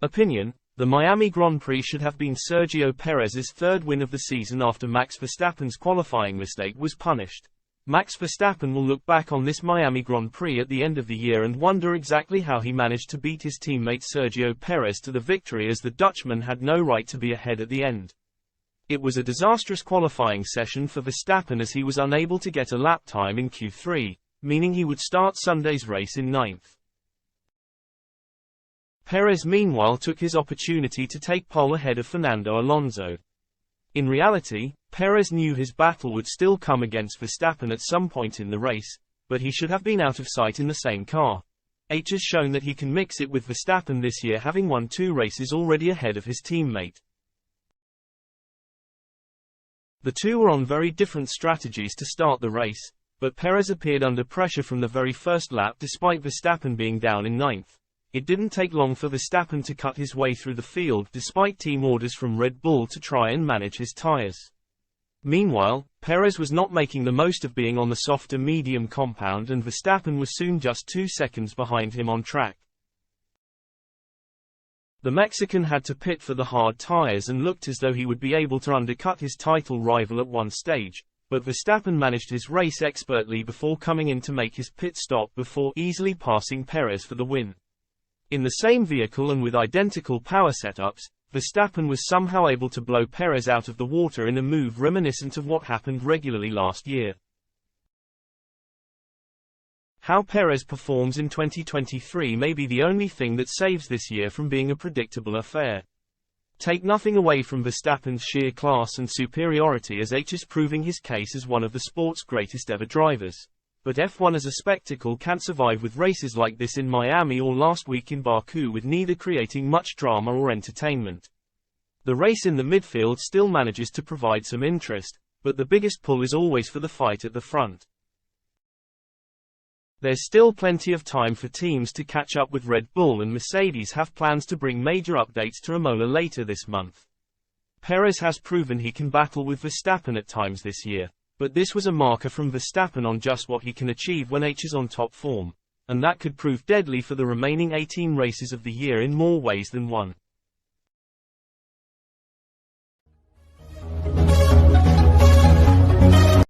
Opinion: the Miami Grand Prix should have been Sergio Perez's third win of the season after Max Verstappen's qualifying mistake was punished. Max Verstappen will look back on this Miami Grand Prix at the end of the year and wonder exactly how he managed to beat his teammate Sergio Perez to the victory, as the Dutchman had no right to be ahead at the end. It was a disastrous qualifying session for Verstappen as he was unable to get a lap time in Q3, meaning he would start Sunday's race in ninth. Perez meanwhile took his opportunity to take pole ahead of Fernando Alonso. In reality, Perez knew his battle would still come against Verstappen at some point in the race, but he should have been out of sight in the same car. H has shown that he can mix it with Verstappen this year, having won 2 races already ahead of his teammate. The two were on very different strategies to start the race, but Perez appeared under pressure from the very first lap despite Verstappen being down in ninth. It didn't take long for Verstappen to cut his way through the field despite team orders from Red Bull to try and manage his tires. Meanwhile, Perez was not making the most of being on the softer medium compound, and Verstappen was soon just 2 seconds behind him on track. The Mexican had to pit for the hard tires and looked as though he would be able to undercut his title rival at one stage, but Verstappen managed his race expertly before coming in to make his pit stop before easily passing Perez for the win. In the same vehicle and with identical power setups, Verstappen was somehow able to blow Perez out of the water in a move reminiscent of what happened regularly last year. How Perez performs in 2023 may be the only thing that saves this year from being a predictable affair. Take nothing away from Verstappen's sheer class and superiority, as H is proving his case as one of the sport's greatest ever drivers. But F1 as a spectacle can't survive with races like this in Miami or last week in Baku, with neither creating much drama or entertainment. The race in the midfield still manages to provide some interest, but the biggest pull is always for the fight at the front. There's still plenty of time for teams to catch up with Red Bull, and Mercedes have plans to bring major updates to Imola later this month. Perez has proven he can battle with Verstappen at times this year, but this was a marker from Verstappen on just what he can achieve when H is on top form, and that could prove deadly for the remaining 18 races of the year in more ways than one.